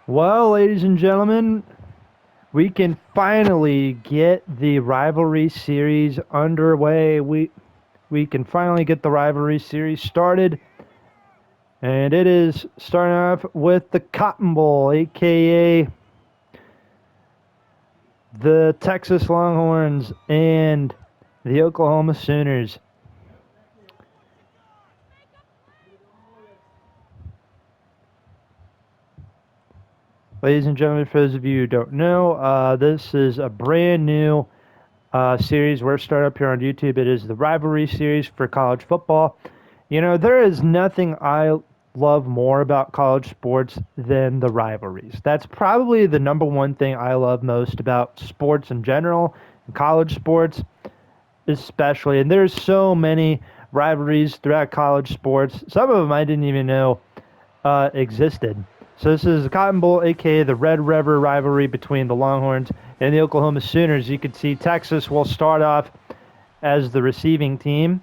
Well, ladies and gentlemen, we can finally get the rivalry series underway. We can finally get the rivalry series started, and it is starting off with the Cotton Bowl, aka the Texas Longhorns and the Oklahoma Sooners. Ladies and gentlemen, for those of you who don't know, this is a brand new series we're starting up here on YouTube. It is the rivalry series for college football. You know, there is nothing I love more about college sports than the rivalries. That's probably the number one thing I love most about sports in general, and college sports especially. And there's so many rivalries throughout college sports. Some of them I didn't even know existed. So this is the Cotton Bowl, aka the Red River rivalry between the Longhorns and the Oklahoma Sooners. You can see Texas will start off as the receiving team.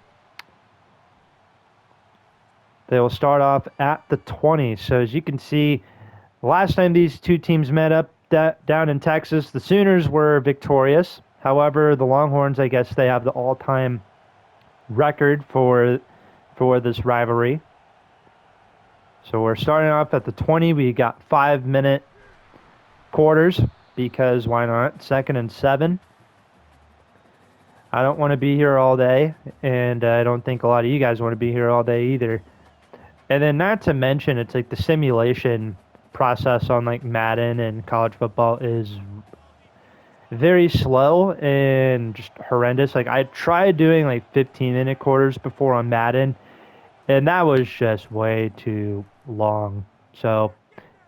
They will start off at the 20. So as you can see, last time these two teams met up down in Texas, the Sooners were victorious. However, the Longhorns, I guess they have the all-time record for this rivalry. So we're starting off at the 20. We got 5-minute quarters because why not? 2nd and 7. I don't want to be here all day, and I don't think a lot of you guys want to be here all day either. And then not to mention, it's like the simulation process on like Madden and college football is very slow and just horrendous. Like I tried doing like 15-minute quarters before on Madden, and that was just way too long. So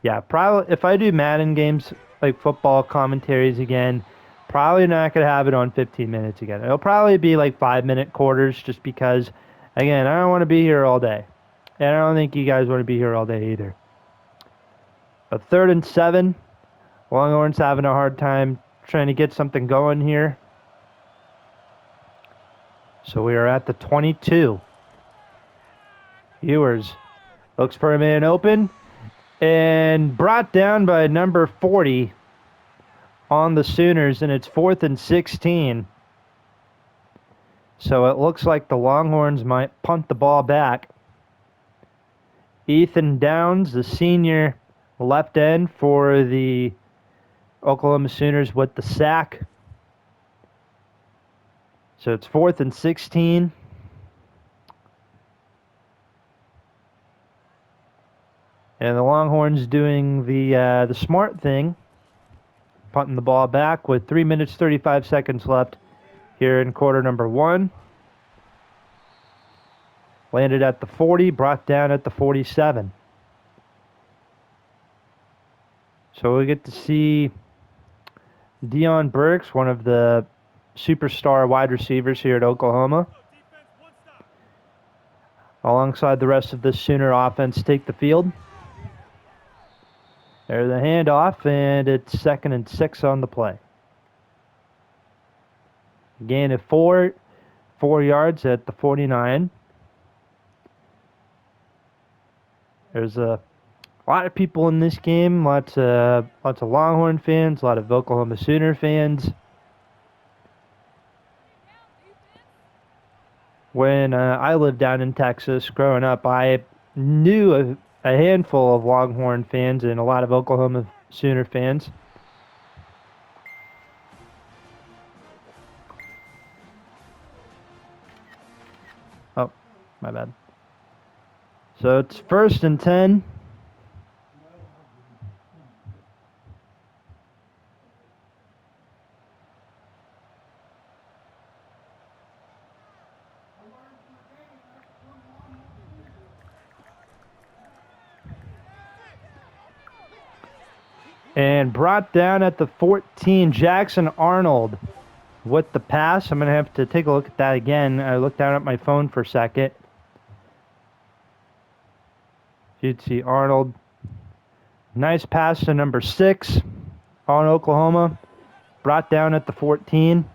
yeah, probably if I do Madden games like football commentaries again, probably not gonna have it on 15 minutes again. It'll probably be like 5-minute quarters, just because, again, I don't want to be here all day, and I don't think you guys want to be here all day either. But 3rd and 7, Longhorns having a hard time trying to get something going here. So we are at the 22. Ewers looks for a man open and brought down by number 40 on the Sooners, and it's 4th and 16. So it looks like the Longhorns might punt the ball back. Ethan Downs, the senior left end for the Oklahoma Sooners, with the sack. So it's 4th and 16. And the Longhorns doing the smart thing, punting the ball back with 3 minutes 35 seconds left here in quarter number 1. Landed at the 40, brought down at the 47. So we get to see Deion Burks, one of the superstar wide receivers here at Oklahoma, alongside the rest of the Sooner offense, take the field. There's the handoff, and it's 2nd and 6 on the play. Gain of 4 yards at the 49. There's a lot of people in this game, lots of Longhorn fans, a lot of Oklahoma Sooner fans. When I lived down in Texas growing up, I knew a handful of Longhorn fans and a lot of Oklahoma Sooner fans. Oh, my bad. So it's 1st and 10. And brought down at the 14, Jackson Arnold with the pass. I'm going to have to take a look at that again. I looked down at my phone for a second. You'd see Arnold. Nice pass to number 6 on Oklahoma. Brought down at the 14.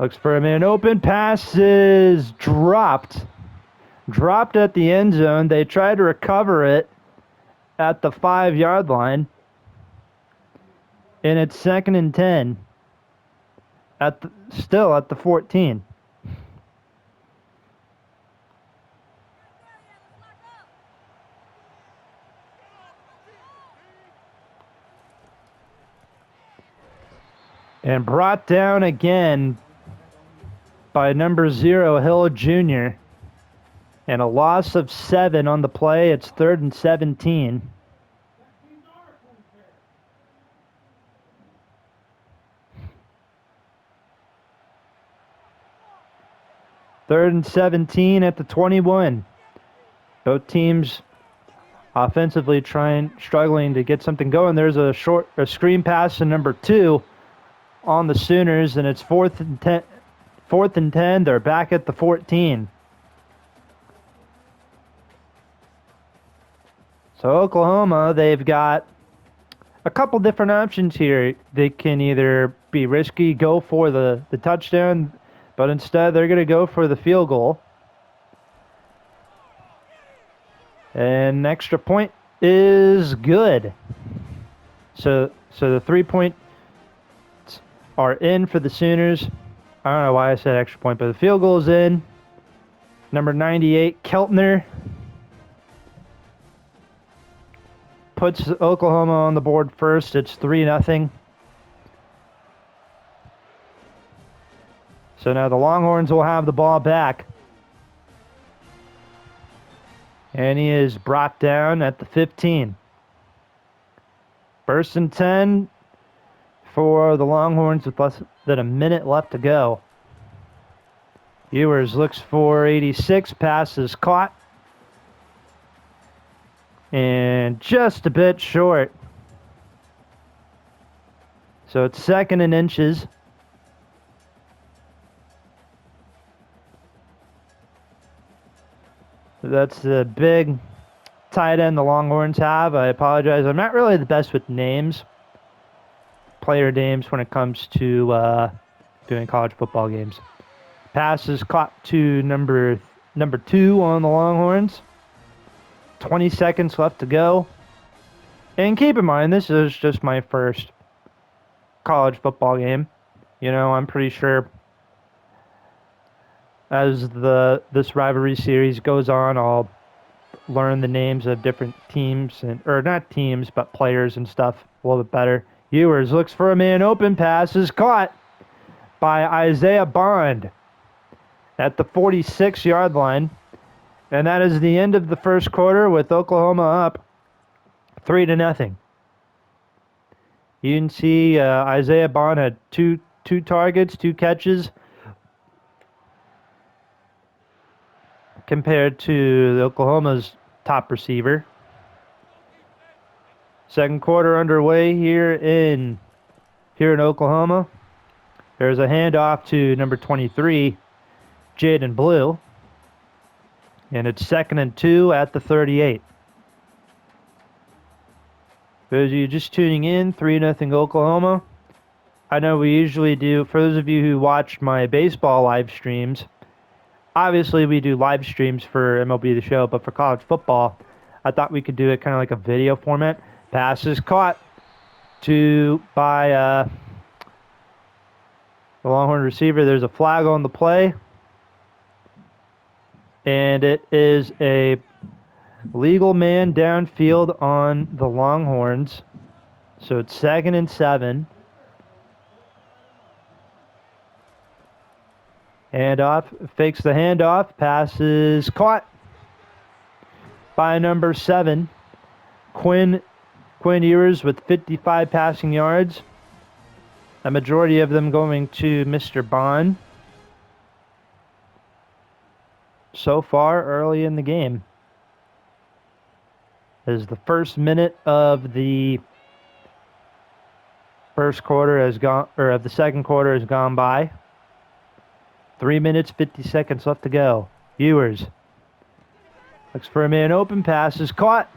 Looks for a man open. Pass is dropped. Dropped at the end zone. They tried to recover it at the 5-yard line. And it's 2nd and 10. Still at the 14. And brought down again by number 0, Hill Jr. And a loss of 7 on the play. It's 3rd and 17. Third and 17 at the 21. Both teams offensively struggling to get something going. There's a screen pass to number 2 on the Sooners, and it's 4th and 10. 4th and 10. They're back at the 14. So Oklahoma, they've got a couple different options here. They can either be risky, go for the touchdown, but instead they're going to go for the field goal. And an extra point is good. So the 3 points are in for the Sooners. I don't know why I said extra point, but the field goal is in. Number 98, Keltner, puts Oklahoma on the board first. It's 3-0. So now the Longhorns will have the ball back. And he is brought down at the 15. 1st and 10 for the Longhorns with less than a minute left to go. Ewers looks for 86. Pass is caught. And just a bit short. So it's 2nd and inches. That's the big tight end the Longhorns have. I apologize. I'm not really the best with names, player names, when it comes to doing college football games. Pass is caught to number 2 on the Longhorns. 20 seconds left to go. And keep in mind, this is just my first college football game. You know, I'm pretty sure as this rivalry series goes on, I'll learn the names of different teams, or not teams, but players and stuff a little bit better. Ewers looks for a man open. Pass is caught by Isaiah Bond at the 46-yard line. And that is the end of the first quarter with Oklahoma up 3-0. You can see Isaiah Bond had two targets, 2 catches, compared to Oklahoma's top receiver. Second quarter underway here in Oklahoma. There's a handoff to number 23, Jaden Blue. And it's 2nd and 2 at the 38. For those of you just tuning in, 3-0 Oklahoma. I know we usually do, for those of you who watch my baseball live streams, obviously we do live streams for MLB The Show, but for college football, I thought we could do it kind of like a video format. Pass is caught by the Longhorn receiver. There's a flag on the play. And it is a legal man downfield on the Longhorns. So it's 2nd and 7. Handoff, fakes the handoff. Pass is caught by number 7, Quinn Ewers, with 55 passing yards. A majority of them going to Mr. Bond. So far early in the game, as the first minute of the first quarter has gone, or of the second quarter has gone by. 3 minutes, 50 seconds left to go. Ewers looks for a man open. Pass is caught.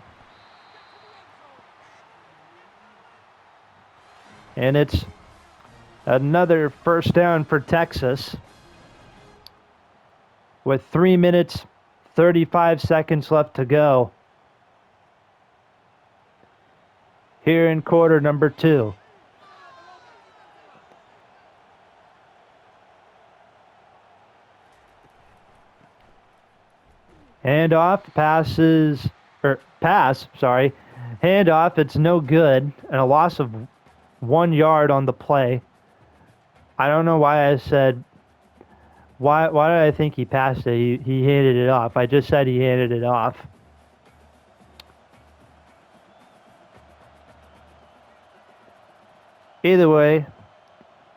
And it's Another first down for Texas with 3 minutes, 35 seconds left to go here in quarter number 2. Handoff, Handoff, it's no good, and a loss of 1 yard on the play. I don't know why I said, why did I think he passed it? He handed it off. I just said he handed it off. Either way,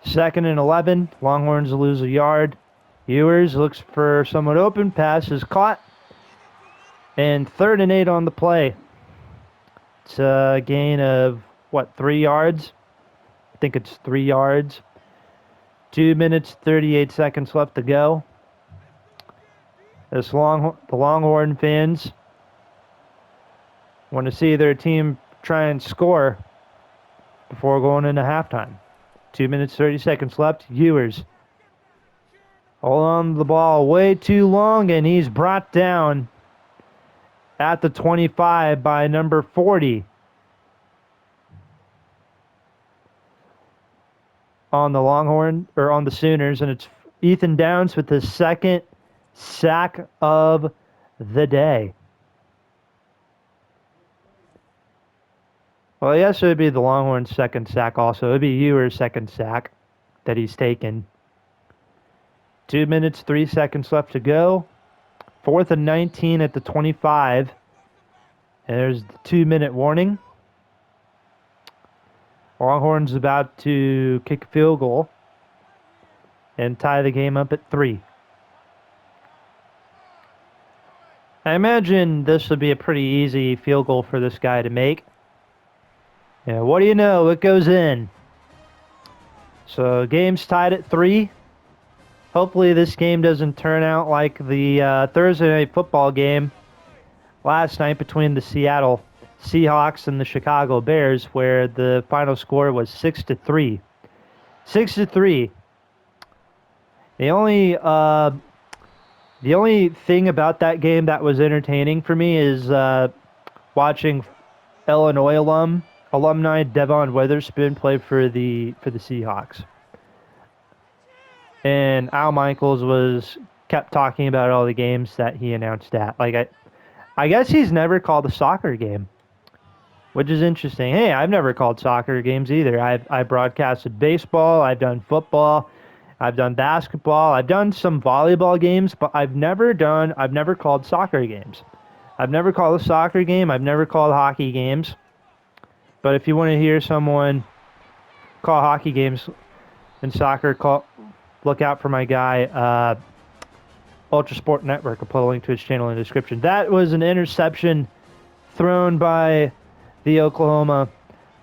2nd and 11, Longhorns lose a yard. Ewers looks for someone open, pass is caught, and 3rd and 8 on the play. It's a gain of, 3 yards? I think it's 3 yards. 2 minutes, 38 seconds left to go. The Longhorn fans want to see their team try and score before going into halftime. 2 minutes, 30 seconds left. Ewers hold on to the ball way too long, and he's brought down at the 25 by number 40 on the on the Sooners, and it's Ethan Downs with his 2nd sack of the day. Well, yes, it would be the Longhorns' 2nd sack also. It would be Ewers' 2nd sack that he's taken. 2 minutes, 3 seconds left to go. 4th and 19 at the 25. And there's the 2-minute warning. Longhorns about to kick a field goal and tie the game up at 3. I imagine this would be a pretty easy field goal for this guy to make. Yeah, what do you know? It goes in. So game's tied at 3. Hopefully this game doesn't turn out like the Thursday night football game last night between the Seattle Seahawks and the Chicago Bears, where the final score was 6-3. 6-3. The only thing about that game that was entertaining for me is watching Illinois alumni Devon Witherspoon play for the Seahawks. And Al Michaels kept talking about all the games that he announced at. Like I guess he's never called a soccer game, which is interesting. Hey, I've never called soccer games either. I broadcasted baseball, I've done football, I've done basketball, I've done some volleyball games, but I've never called soccer games. I've never called a soccer game, I've never called hockey games. But if you want to hear someone call hockey games and soccer, look out for my guy, Ultra Sport Network. I'll put a link to his channel in the description. That was an interception thrown by the Oklahoma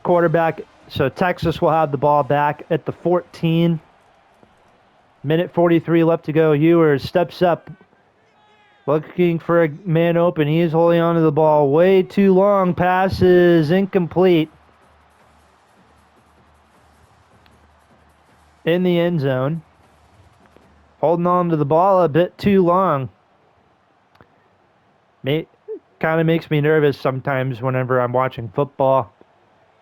quarterback. So Texas will have the ball back at the 14. Minute 43 left to go. Ewers steps up, looking for a man open. He is holding on to the ball way too long. Pass is incomplete. In the end zone. Holding on to the ball a bit too long. Kind of makes me nervous sometimes whenever I'm watching football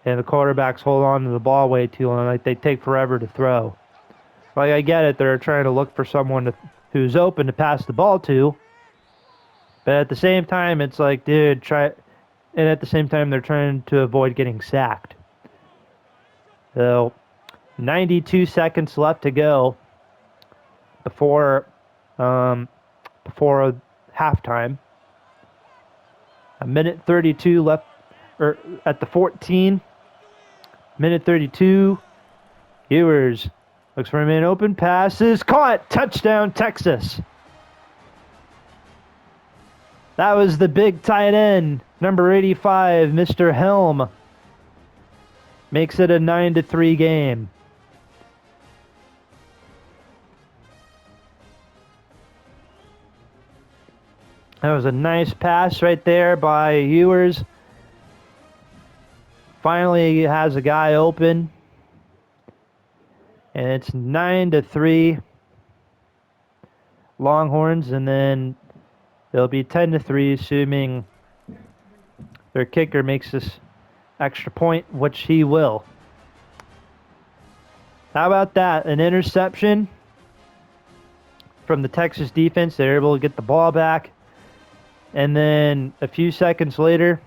and the quarterbacks hold on to the ball way too long. Like they take forever to throw. Like I get it. They're trying to look for someone who's open to pass the ball to. But at the same time, it's like, dude, try. And at the same time, they're trying to avoid getting sacked. So, 92 seconds left to go before halftime. A minute 32 left, or at the 14. Minute 32. Ewers looks for a man open. Passes caught. Touchdown, Texas. That was the big tight end, number 85, Mr. Helm. Makes it a 9-3 game. That was a nice pass right there by Ewers. Finally has a guy open. And it's 9-3 Longhorns, and then it'll be 10-3, assuming their kicker makes this extra point, which he will. How about that? An interception from the Texas defense. They're able to get the ball back. And then a few seconds later,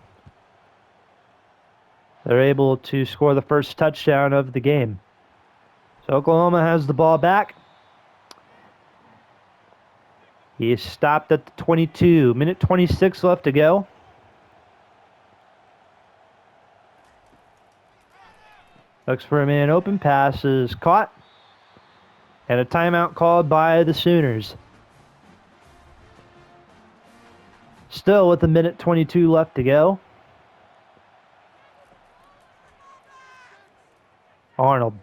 they're able to score the first touchdown of the game. So Oklahoma has the ball back. He is stopped at the 22. Minute 26 left to go. Looks for a man open. Pass is caught. And a timeout called by the Sooners. Still with a minute 22 left to go. Arnold.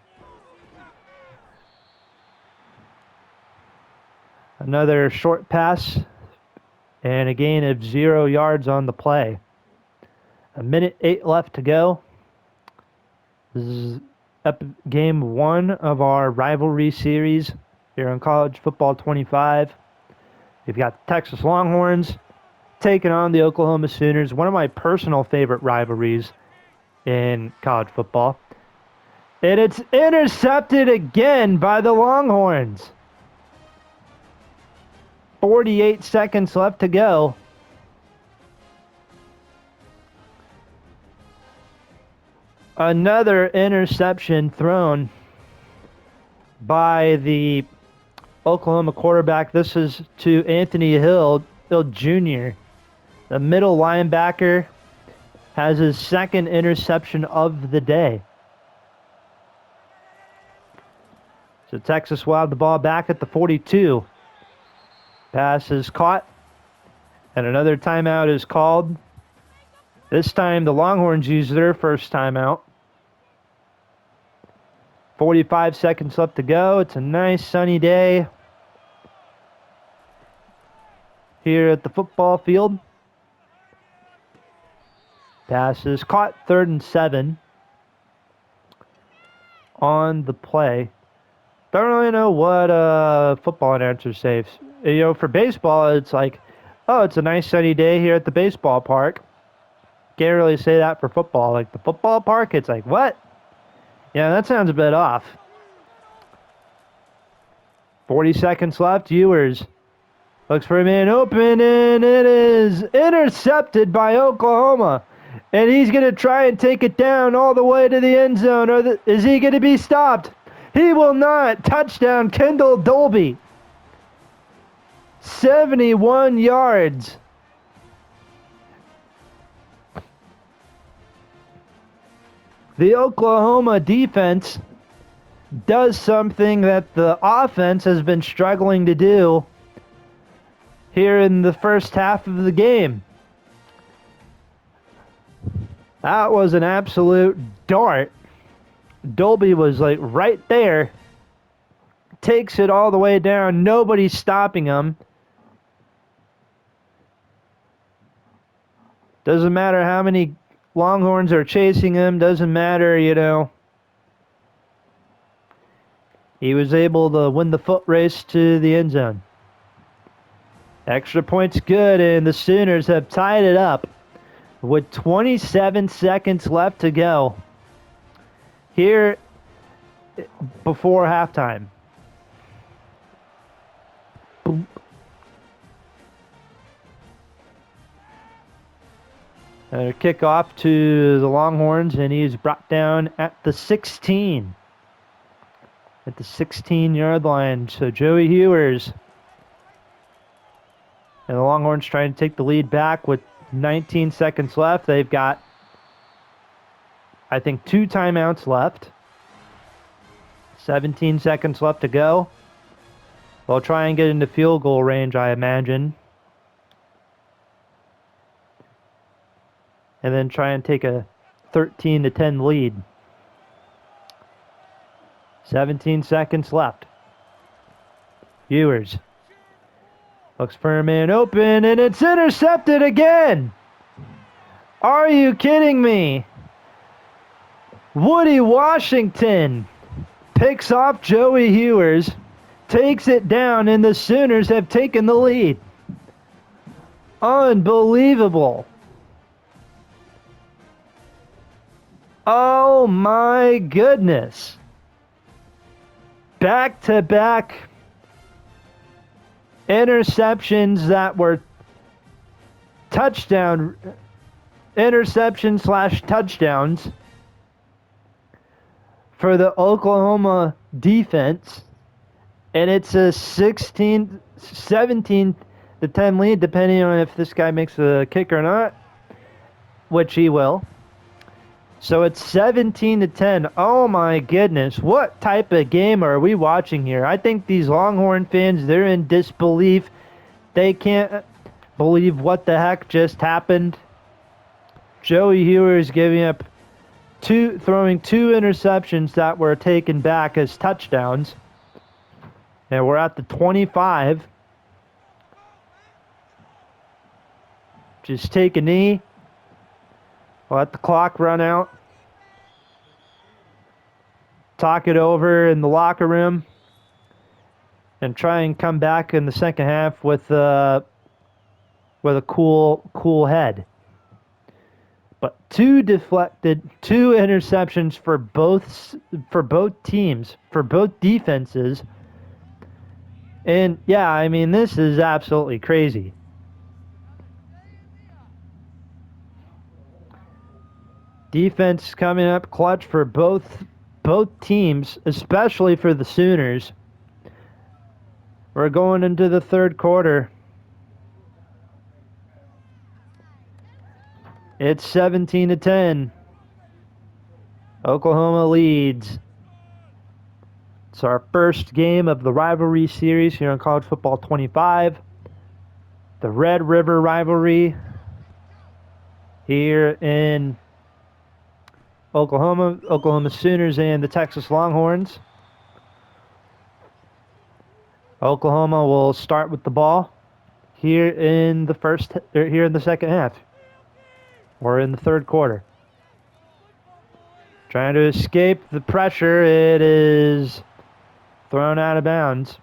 Another short pass and a gain of 0 yards on the play. A minute 8 left to go. This is game 1 of our rivalry series here on College Football 25. We've got the Texas Longhorns taking on the Oklahoma Sooners, one of my personal favorite rivalries in college football. And it's intercepted again by the Longhorns. 48 seconds left to go. Another interception thrown by the Oklahoma quarterback. This is to Anthony Hill Jr. The middle linebacker has his second interception of the day. So Texas will have the ball back at the 42. Pass is caught, and another timeout is called. This time the Longhorns use their first timeout. 45 seconds left to go. It's a nice sunny day here at the football field. Pass is caught, 3rd and 7 on the play. Don't really know what football announcers say. You know, for baseball, it's like, oh, it's a nice sunny day here at the baseball park. Can't really say that for football. Like the football park, it's like, what? Yeah, that sounds a bit off. 40 seconds left. Ewers looks for a man open, and it is intercepted by Oklahoma. And he's going to try and take it down all the way to the end zone. Is he going to be stopped? He will not. Touchdown, Kendall Dolby. 71 yards. The Oklahoma defense does something that the offense has been struggling to do here in the first half of the game. That was an absolute dart. Dolby was like right there. Takes it all the way down. Nobody's stopping him. Doesn't matter how many Longhorns are chasing him. Doesn't matter, you know. He was able to win the foot race to the end zone. Extra point's good, and the Sooners have tied it up with 27 seconds left to go here before halftime. Boom. A kickoff to the Longhorns, and he's brought down at the 16. At the 16-yard line. So Joey Hewers. And the Longhorns trying to take the lead back with 19 seconds left. They've got, I think, 2 timeouts left. 17 seconds left to go. They'll try and get into field goal range, I imagine. And then try and take a 13-10 lead. 17 seconds left. Ewers looks for a man open, and it's intercepted again. Are you kidding me? Woody Washington picks off Joey Hewers, takes it down, and the Sooners have taken the lead. Unbelievable. Oh my goodness. Back-to-back interceptions that were interception/touchdowns for the Oklahoma defense. And it's a 17 to 10 lead, depending on if this guy makes a kick or not, which he will. So it's 17 to 10. Oh my goodness, what type of game are we watching here? I think these Longhorn fans, they're in disbelief. They can't believe what the heck just happened. Joey Hewer is throwing two interceptions that were taken back as touchdowns. And we're at the 25. Just take a knee. Let the clock run out. Talk it over in the locker room. And try and come back in the second half with a cool head. But two interceptions for both teams, for both defenses. And yeah, I mean, this is absolutely crazy. Defense coming up clutch for both teams, especially for the Sooners. We're going into the third quarter. It's 17 to 10. Oklahoma leads. It's our first game of the Rivalry series here on College Football 25. The Red River Rivalry here in Oklahoma Sooners and the Texas Longhorns. Oklahoma will start with the ball here in the second half. Or in the third quarter. Trying to escape the pressure. It is thrown out of bounds.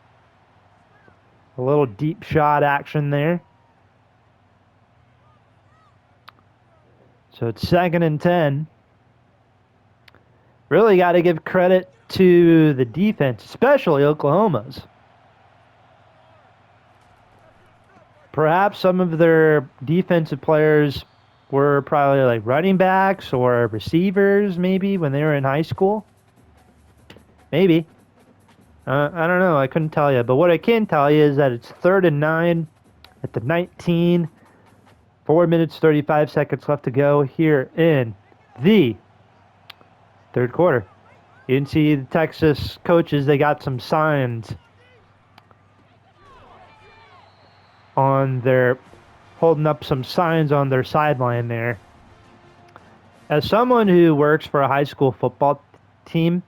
A little deep shot action there. So it's 2nd and 10. Really got to give credit to the defense, especially Oklahoma's. Perhaps some of their defensive players were probably like running backs or receivers, maybe, when they were in high school. Maybe. I don't know. I couldn't tell you. But what I can tell you is that it's 3rd and 9 at the 19. 4 minutes, 35 seconds left to go here in the third quarter. You can see the Texas coaches, they got some signs holding up some signs on their sideline there. As someone who works for a high school football team,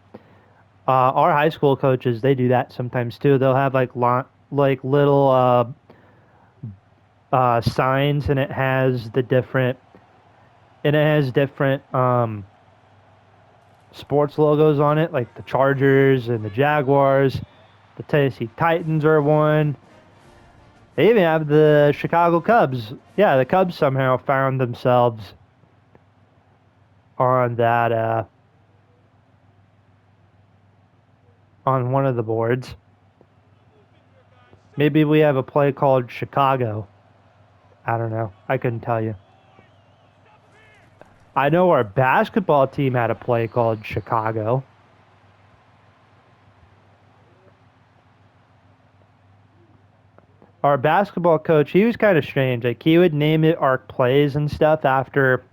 our high school coaches, they do that sometimes too. They'll have like little signs, and it has different sports logos on it, like the Chargers and the Jaguars. The Tennessee Titans are one. They even have the Chicago Cubs. Yeah, the Cubs somehow found themselves on that, on one of the boards. Maybe we have a play called Chicago. I don't know. I couldn't tell you. I know our basketball team had a play called Chicago. Our basketball coach, he was kind of strange. Like, he would name it our plays and stuff after,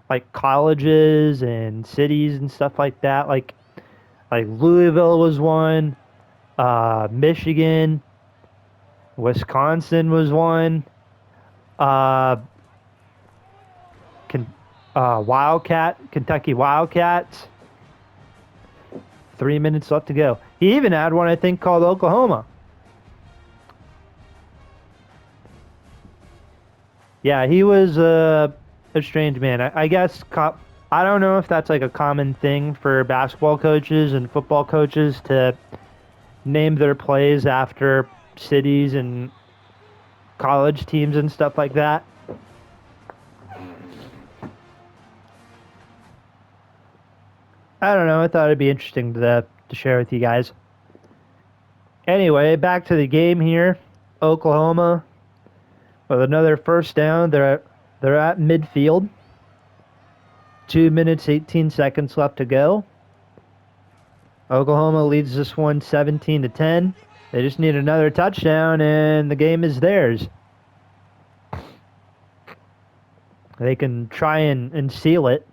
like, colleges and cities and stuff like that. Like Louisville was one. Michigan. Wisconsin was one. Kentucky Wildcats. 3 minutes left to go. He even had one, I think, called Oklahoma. Yeah, he was a strange man. I guess I don't know if that's like a common thing for basketball coaches and football coaches to name their plays after cities and college teams and stuff like that. I don't know. I thought it'd be interesting to share with you guys. Anyway, back to the game here. Oklahoma with another first down. They're at midfield. 2 minutes 18 seconds left to go. Oklahoma leads this one 17-10. They just need another touchdown and the game is theirs. They can try and seal it.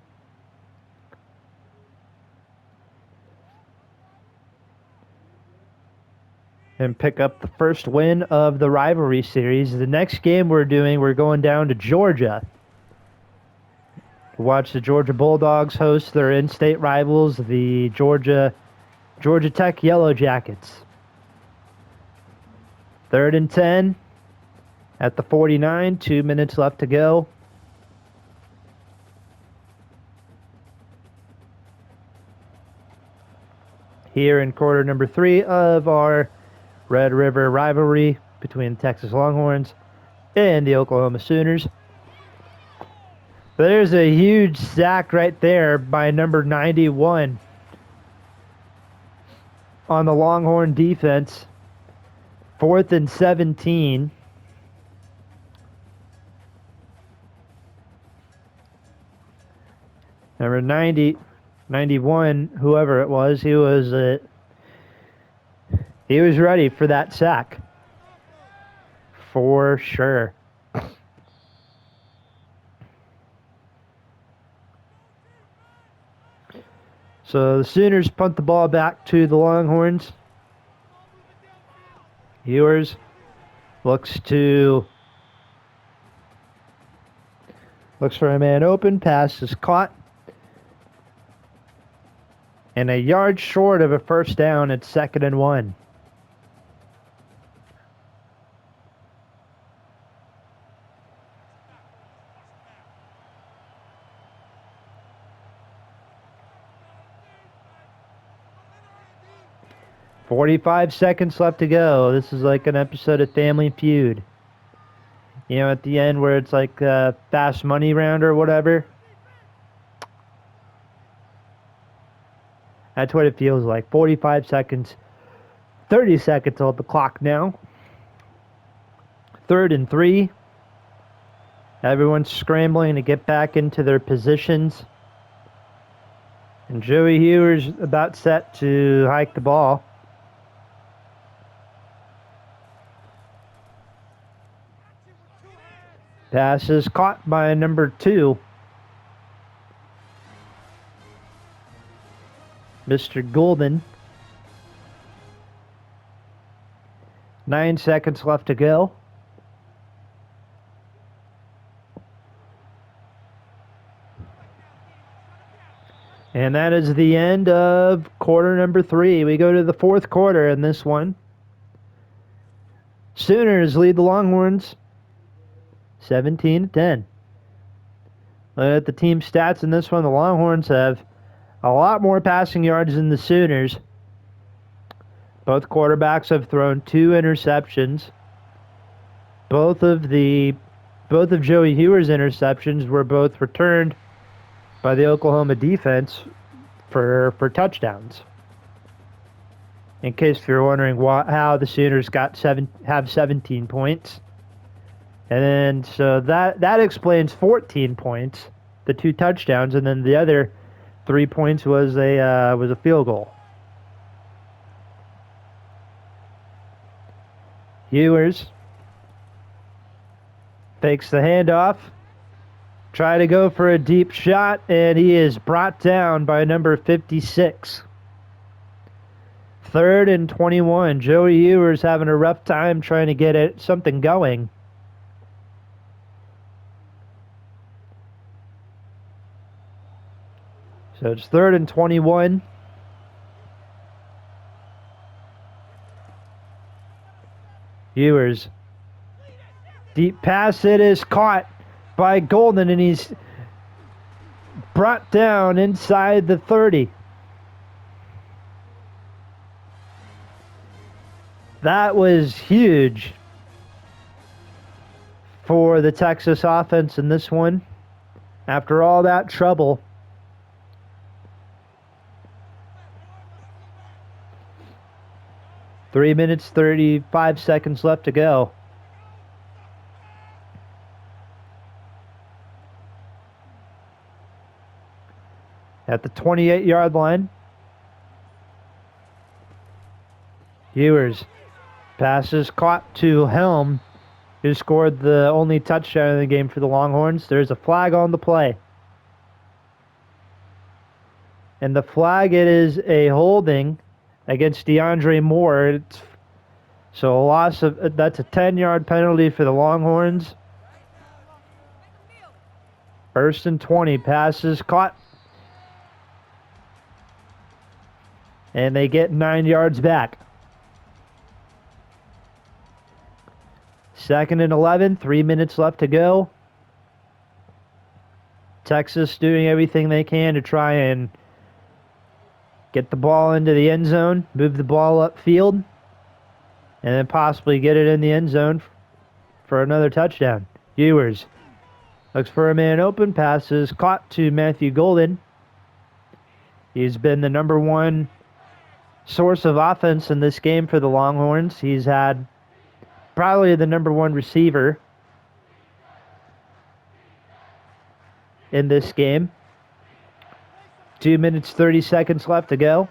And pick up the first win of the Rivalry series. The next game we're going down to Georgia. Watch the Georgia Bulldogs host their in-state rivals, the Georgia Tech Yellow Jackets. 3rd and 10 at the 49, 2 minutes left to go. Here in quarter number 3 of our Red River rivalry between the Texas Longhorns and the Oklahoma Sooners. There's a huge sack right there by number 91 on the Longhorn defense. 4th and 17. Number 91, whoever it was, he was ready for that sack. For sure. So the Sooners punt the ball back to the Longhorns. Ewers looks for a man open. Pass is caught. And a yard short of a first down at 2nd and 1. "45 seconds left to go." This is like an episode of Family Feud. You know, at the end where it's like a fast money round or whatever. That's what it feels like. 45 seconds. 30 seconds on the clock now. 3rd and 3. Everyone's scrambling to get back into their positions. And Joey Hewer's about set to hike the ball. Pass is caught by number 2. Mr. Golden. 9 seconds left to go. And that is the end of quarter number 3. We go to the 4th quarter in this one. Sooners lead the Longhorns 17-10. Look at the team stats in this one. The Longhorns have a lot more passing yards than the Sooners. Both quarterbacks have thrown 2 interceptions. Both of Joey Hewer's interceptions were both returned by the Oklahoma defense for touchdowns. In case you're wondering how the Sooners have 17 points. And so that explains 14 points, the 2 touchdowns, and then the other 3 points was a field goal. Ewers fakes the handoff, try to go for a deep shot, and he is brought down by number 56. 3rd and 21. Joey Ewers having a rough time trying to get something going. So it's 3rd and 21. Ewers. Deep pass. It is caught by Golden, and he's brought down inside the 30. That was huge for the Texas offense in this one. After all that trouble, 3 minutes, 35 seconds left to go. At the 28-yard line, Ewers passes caught to Helm, who scored the only touchdown in the game for the Longhorns. There's a flag on the play. And the flag, it is a holding against DeAndre Moore. So a loss of, that's a 10-yard penalty for the Longhorns. 1st and 20, passes caught. And they get 9 yards back. 2nd and 11, 3 minutes left to go. Texas doing everything they can to try and get the ball into the end zone, move the ball upfield, and then possibly get it in the end zone for another touchdown. Ewers looks for a man open, passes caught to Matthew Golden. He's been the number one source of offense in this game for the Longhorns. He's had probably the number one receiver in this game. 2 minutes, 30 seconds left to go.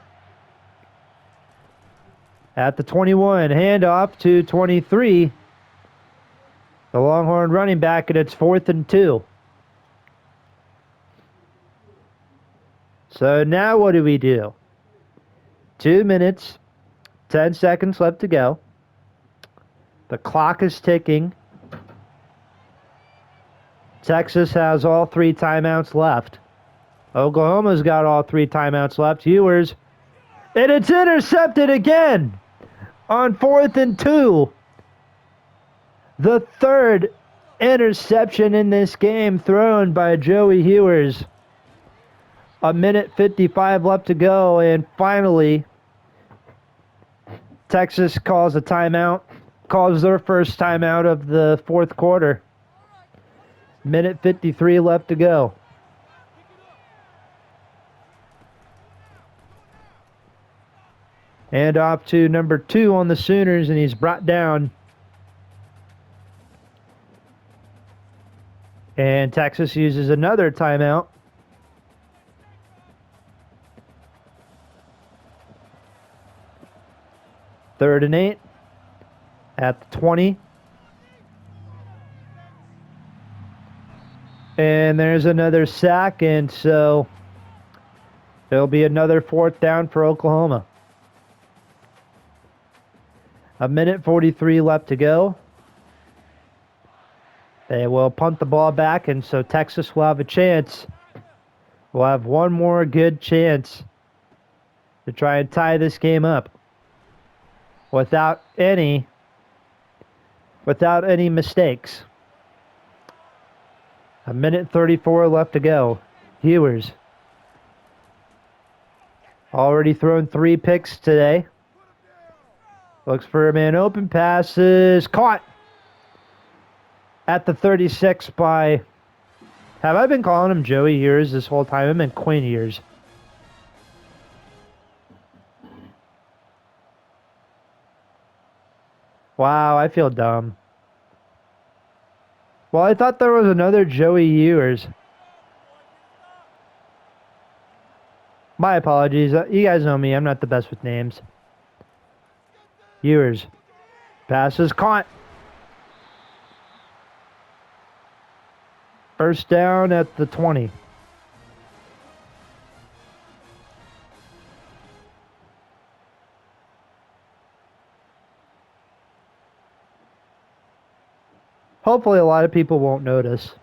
At the 21, handoff to 23. The Longhorn running back, and it's 4th and 2. So now what do we do? 2 minutes, 10 seconds left to go. The clock is ticking. Texas has all 3 timeouts left. Oklahoma's got all 3 timeouts left. Ewers. And it's intercepted again on 4th and 2. The 3rd interception in this game thrown by Joey Ewers. 1:55 left to go, and finally Texas calls a timeout. Calls their first timeout of the 4th quarter. 1:53 left to go. And off to number 2 on the Sooners, and he's brought down. And Texas uses another timeout. Third and 8 at the 20. And there's another sack, and so there'll be another 4th down for Oklahoma. 1:43 left to go. They will punt the ball back, and so Texas will have a chance. We'll have one more good chance to try and tie this game up without any mistakes. 1:34 left to go. Ewers already thrown 3 picks today. Looks for a man open, passes caught at the 36 by, have I been calling him Joey Ewers this whole time? I meant Quinn Ewers. Wow, I feel dumb. Well, I thought there was another Joey Ewers. My apologies. You guys know me. I'm not the best with names. Ewers. Passes caught. First down at the 20. Hopefully a lot of people won't notice.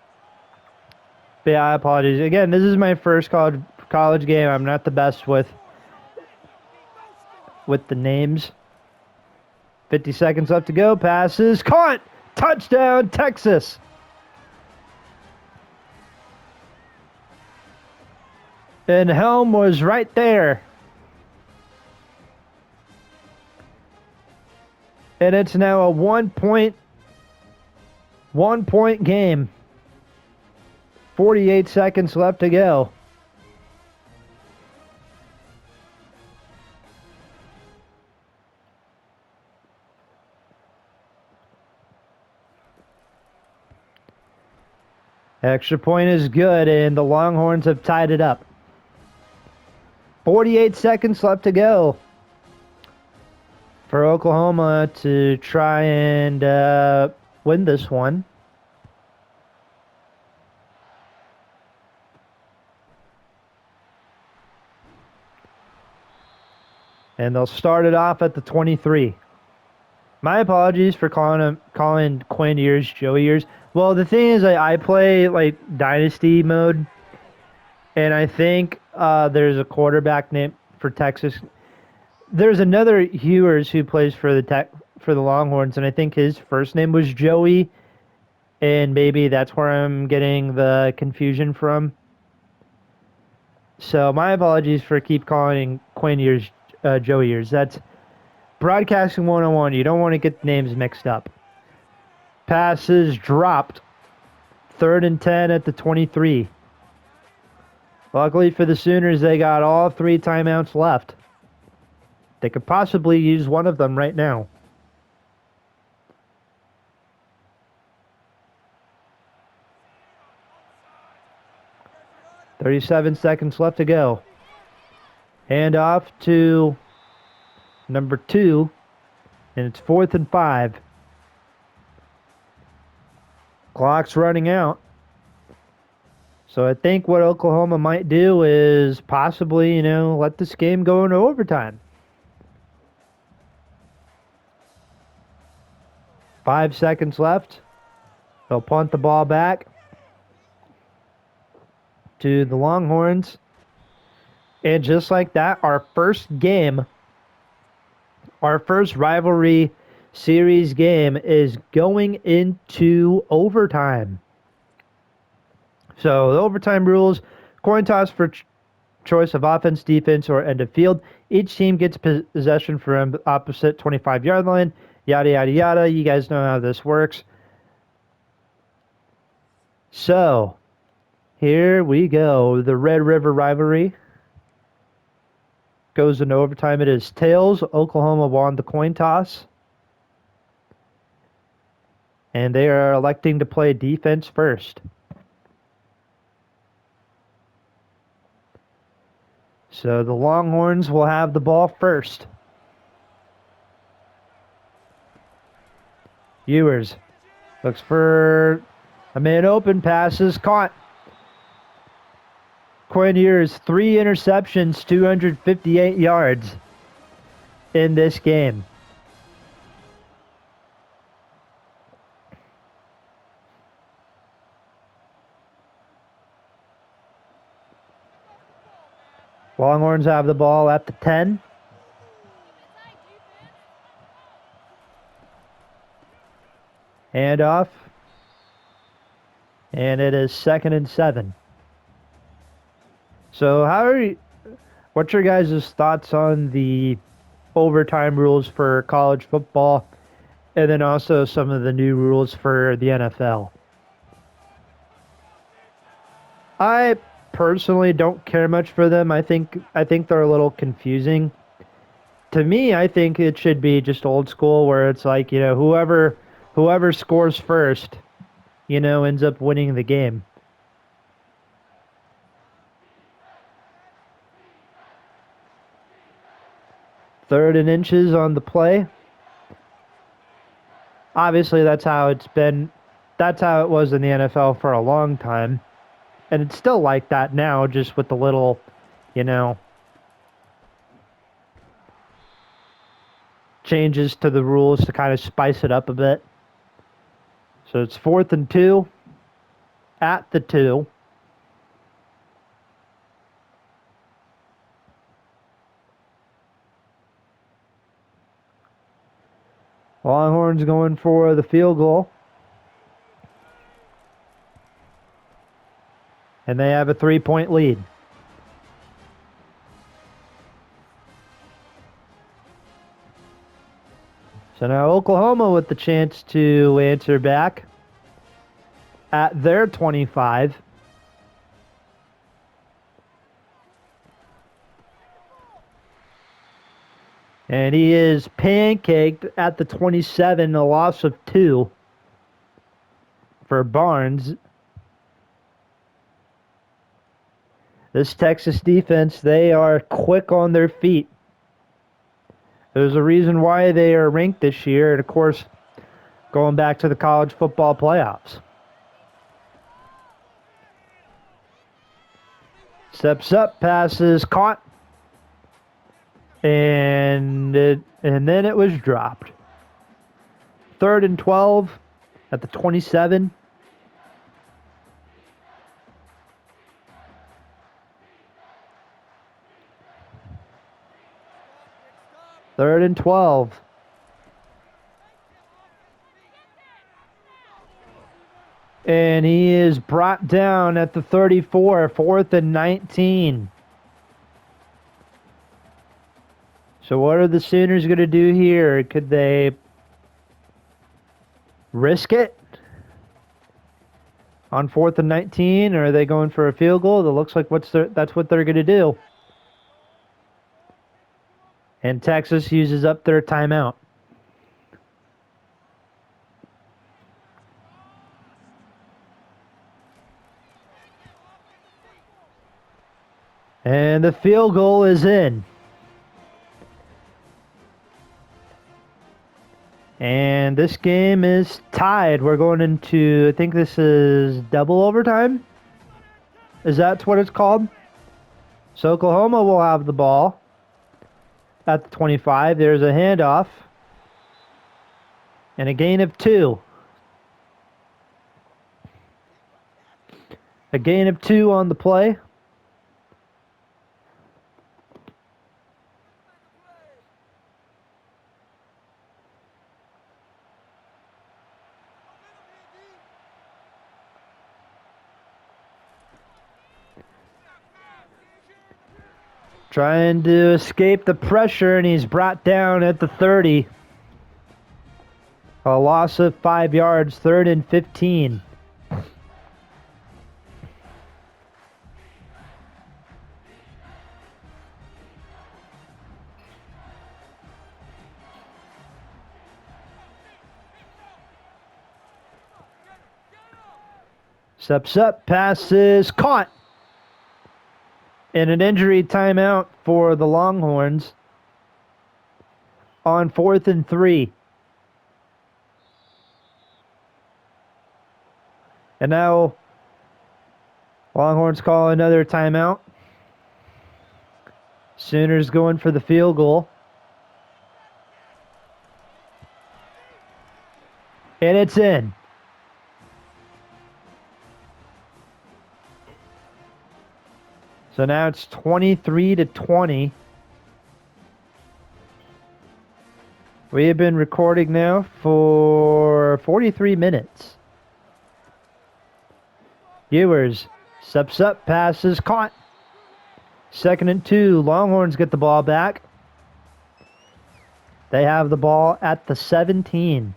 But yeah, I apologize. Again, this is my first college game. I'm not the best with the names. 50 seconds left to go. Passes caught. Touchdown, Texas. And Helm was right there. And it's now a 1 point game. 48 seconds left to go. Extra point is good, and the Longhorns have tied it up. 48 seconds left to go for Oklahoma to try and win this one. And they'll start it off at the 23. My apologies for calling Quinn Ewers Joey Ewers. Well, the thing is, I play like Dynasty mode, and I think there's a quarterback named for Texas. There's another Ewers who plays for the Longhorns, and I think his first name was Joey, and maybe that's where I'm getting the confusion from. So my apologies for keep calling Quinn Ewers Joey Ewers. That's broadcasting 101. You don't want to get the names mixed up. Passes dropped. 3rd and 10 at the 23. Luckily for the Sooners, they got all 3 timeouts left. They could possibly use one of them right now. "37 seconds left to go. Hand off to number 2, and it's 4th and 5. Clock's running out. So I think what Oklahoma might do is possibly, let this game go into overtime. 5 seconds left. They'll punt the ball back to the Longhorns. And just like that, our first rivalry series game is going into overtime. So the overtime rules: coin toss for choice of offense, defense, or end of field. Each team gets possession from opposite 25-yard line. Yada, yada, yada. You guys know how this works. So, here we go. The Red River rivalry goes into overtime. It is tails. Oklahoma won the coin toss. And they are electing to play defense first. So the Longhorns will have the ball first. Ewers looks for a man open, passes, caught. Quinn Ewers, 3 interceptions, 258 yards in this game. Longhorns have the ball at the 10. Handoff. And it is 2nd and 7. So what's your guys' thoughts on the overtime rules for college football, and then also some of the new rules for the NFL? I personally don't care much for them. I think they're a little confusing. To me, I think it should be just old school, where it's like, whoever scores first, ends up winning the game. 3rd and inches on the play. Obviously, that's how it's been. That's how it was in the NFL for a long time. And it's still like that now, just with the little, changes to the rules to kind of spice it up a bit. So it's 4th and 2 at the 2. Longhorns going for the field goal. And they have a 3-point lead. So now Oklahoma with the chance to answer back at their 25. And he is pancaked at the 27, a loss of 2 for Barnes. This Texas defense, they are quick on their feet. There's a reason why they are ranked this year, and of course, going back to the college football playoffs. Steps up, passes caught, and then it was dropped. 3rd and 12 at the 27. Third and 12. And he is brought down at the 34, 4th and 19. So what are the Sooners going to do here? Could they risk it on 4th and 19? Or are they going for a field goal? It looks like that's what they're going to do. And Texas uses up their timeout. And the field goal is in. And this game is tied. We're going into, I think this is double overtime. Is that what it's called? So Oklahoma will have the ball at the 25. There's a handoff. And a gain of 2. A gain of 2 on the play. Trying to escape the pressure, and he's brought down at the 30. A loss of 5 yards, 3rd and 15. Steps up, passes, caught. And an injury timeout for the Longhorns on 4th and 3. And now Longhorns call another timeout. Sooners going for the field goal. And it's in. So now it's 23-20. We have been recording now for 43 minutes. Ewers steps up, passes, caught. 2nd and 2. Longhorns get the ball back. They have the ball at the 17.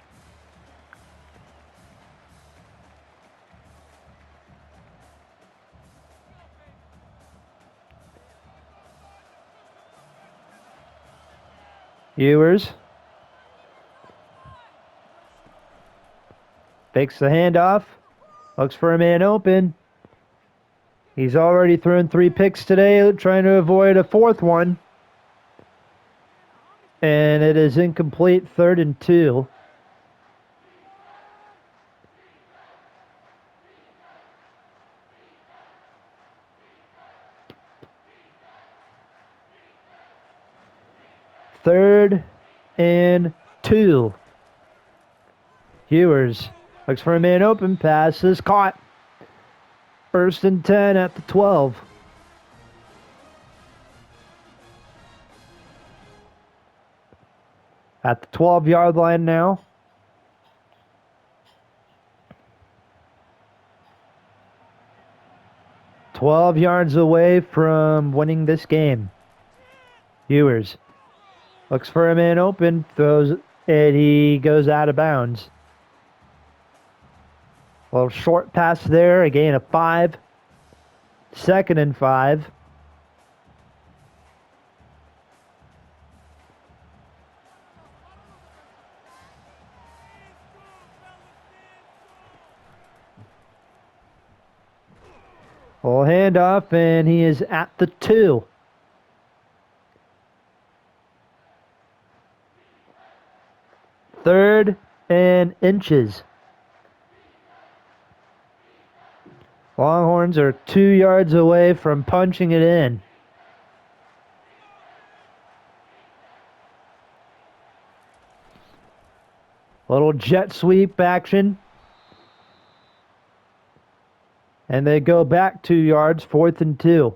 Ewers fakes the handoff, looks for a man open. He's already thrown 3 picks today, trying to avoid a 4th one. And it is incomplete, 3rd and 2. Third and 2. Ewers looks for a man open, passes, caught. 1st and 10 at the 12. At the 12-yard line now. "12 yards away from winning this game." Ewers looks for a man open, throws and he goes out of bounds. A little short pass there, a gain of 5. 2nd and 5. Little handoff, and he is at the 2. Third and inches. Longhorns are 2 yards away from punching it in. Little jet sweep action. And they go back 2 yards, 4th and 2.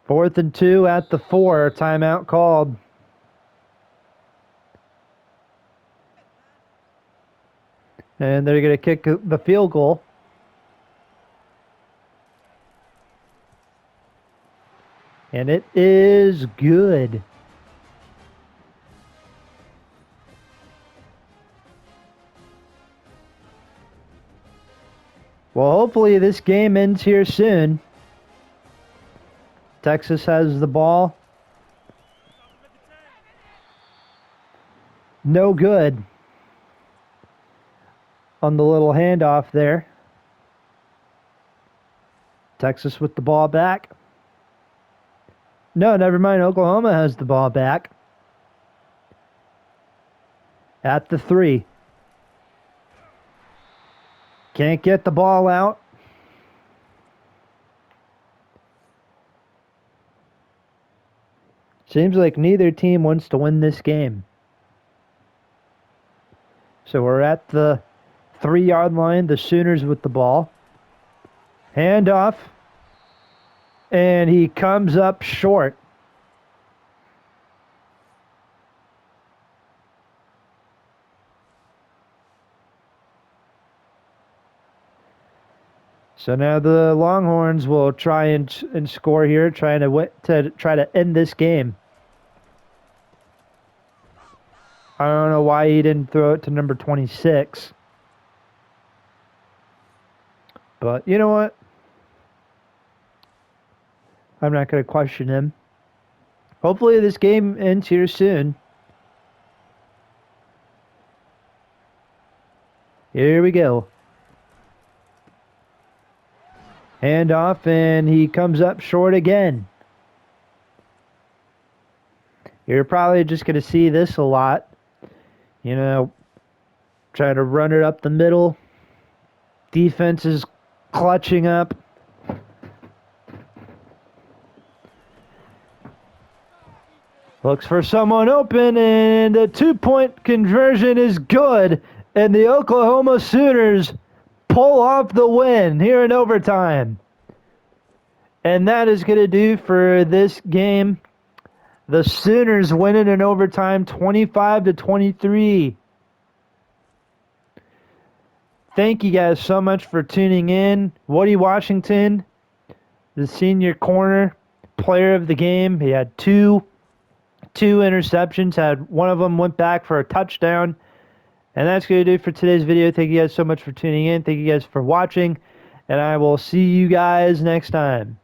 Fourth and 2 at the 4. Timeout called. And they're going to kick the field goal. And it is good. Well, hopefully this game ends here soon. Texas has the ball. No good on the little handoff there. Texas with the ball back. No, never mind. Oklahoma has the ball back. At the 3. Can't get the ball out. Seems like neither team wants to win this game. So we're at the 3-yard line. The Sooners with the ball. Handoff. And he comes up short. So now the Longhorns will try and score here, trying to try to end this game. I don't know why he didn't throw it to number 26. But you know what? I'm not going to question him. Hopefully this game ends here soon. Here we go. Handoff, and he comes up short again. You're probably just going to see this a lot. You know, try to run it up the middle. Defense is clutching up. Looks for someone open, and the 2-point conversion is good. And the Oklahoma Sooners pull off the win here in overtime. And that is going to do for this game. The Sooners win it in overtime 25-23. Thank you guys so much for tuning in. Woody Washington, the senior corner player of the game. He had two interceptions. One of them went back for a touchdown. And that's going to do it for today's video. Thank you guys so much for tuning in. Thank you guys for watching. And I will see you guys next time.